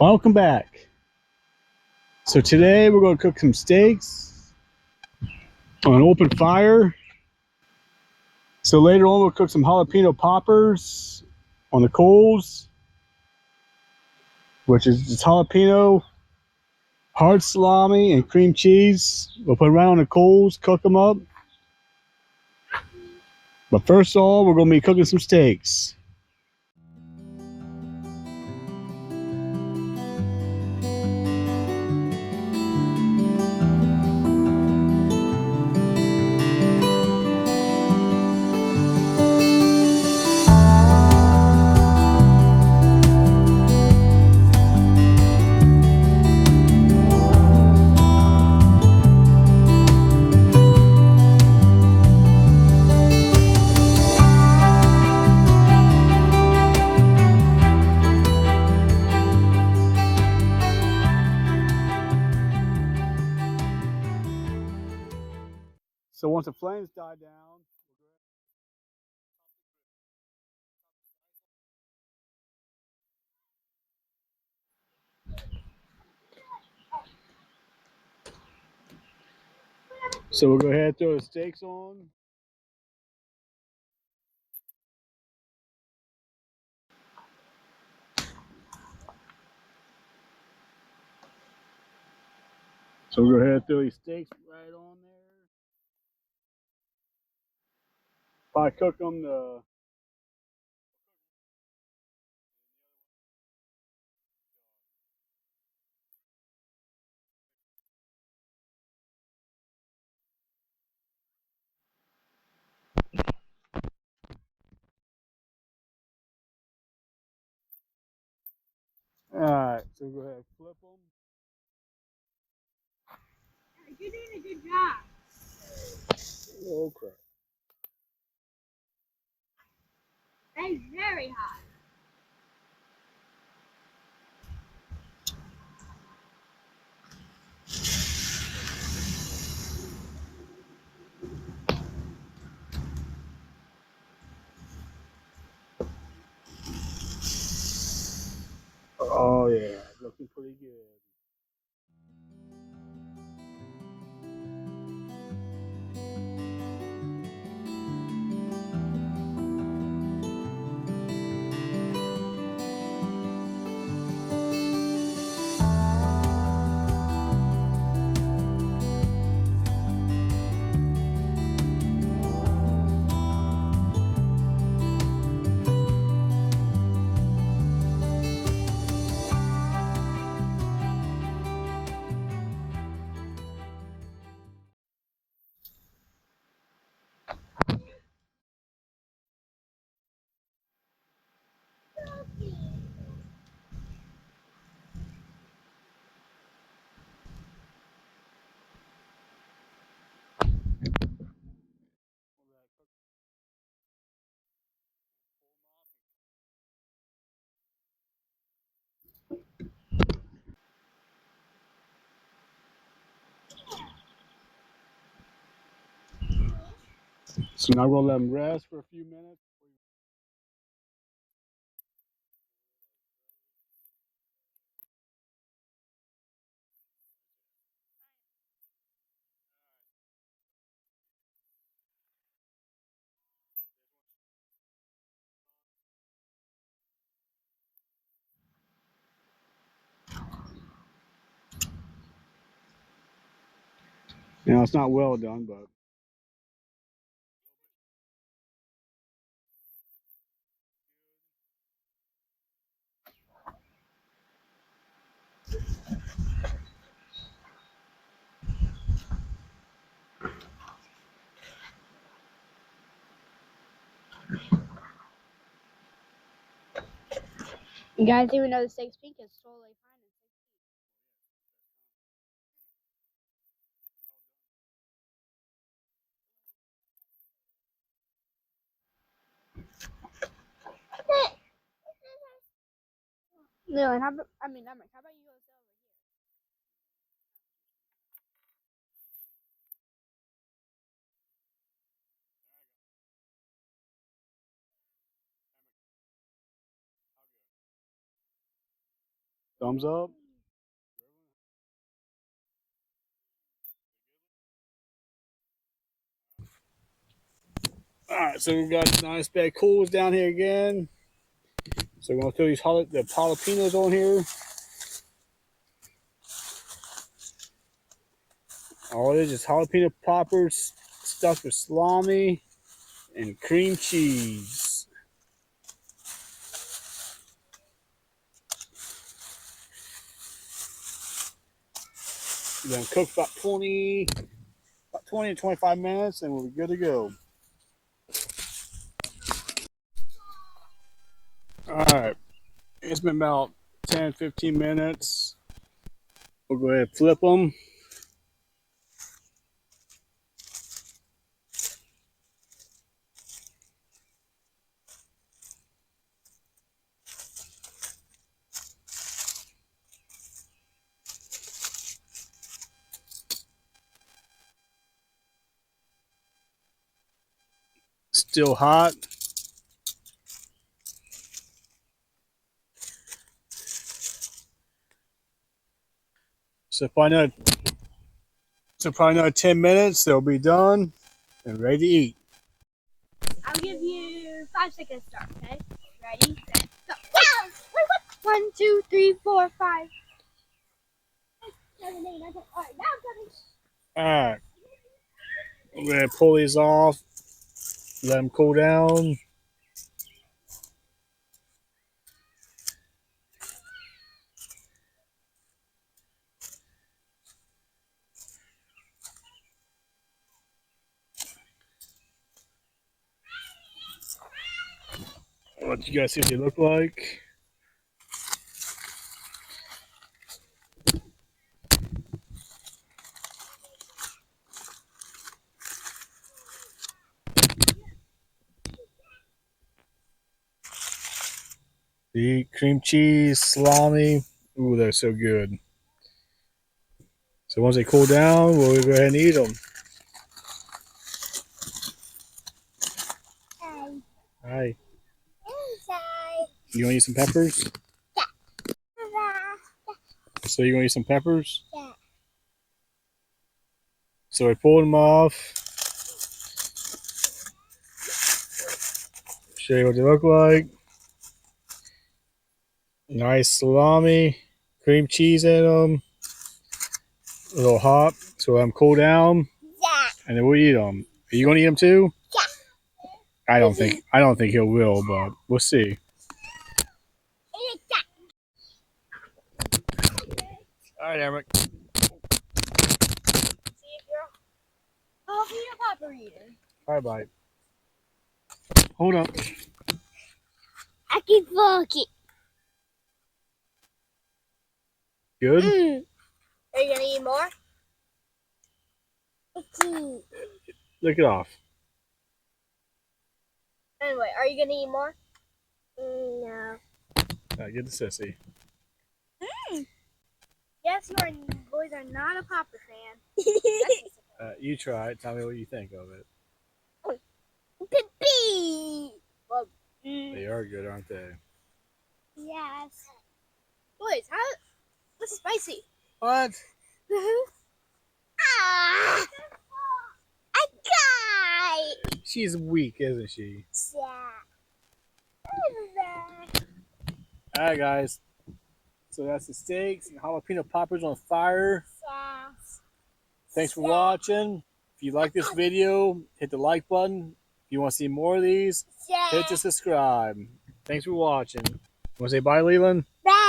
Welcome back. So today we're going to cook some steaks on an open fire. So later on we'll cook some jalapeno poppers on the coals, which is just jalapeno, hard salami, and cream cheese. We'll put it right on the coals, cook them up. But first of all, we're going to be cooking some steaks. So once the flames die down, we'll go ahead and throw the steaks on. So we'll go ahead and throw these steaks right on there. If I cook them, all right, so we'll go ahead and flip them. You're doing a good job. Oh crap. That is very hot. Oh yeah, looking pretty good. So now we're gonna let them rest for a few minutes. You know, it's not well done, but You guys even know the steak's pink is totally fine. Leland, how about, how about you go sit over here? Thumbs up. Alright, so we've got nice bag coolers down here again. So we're going to throw the jalapenos on here. All it is jalapeno poppers stuffed with salami and cream cheese. We're going to cook about 20 to 25 minutes and we'll be good to go. Alright, it's been about 10-15 minutes. We'll go ahead and flip them. Still hot. So probably another 10 minutes, they'll be done and ready to eat. I'll give you 5 seconds to start, okay? Ready, set, go. Yeah! Wait, what? 1, 2, 3, 4, 5. 7, 8, 9, 10. Alright, now I'm coming. Alright. I'm going to pull these off, let them cool down. I'll let you guys see what they look like. The cream cheese, salami. Ooh, they're so good. So once they cool down, we'll go ahead and eat them. Hi. You want to eat some peppers? So you want to eat some peppers? Yeah. So I pulled them off. Show you what they look like. Nice salami, cream cheese in them. A little hot, so let them cool down. Yeah. And then we'll eat them. Are you going to eat them too? Yeah. I don't think he will, but we'll see. All right, Eric. See if you're a jalapeno popper eater. Bye. Hold up. I keep looking. Good? Are you gonna eat more? Lick it off. Anyway, are you gonna eat more? No. Get the sissy. Yes, boys are not a popper fan. You try it. Tell me what you think of it. Pee. Well, They are good, aren't they? yes. Boys, this is spicy. What? Ah! I died. She's weak, isn't she? Yeah. All right, guys. So that's the steaks and jalapeno poppers on fire. Thanks for watching. If you like this video, hit the like button. If you want to see more of these, hit the subscribe. Thanks for watching. Want to say bye, Leland? Bye.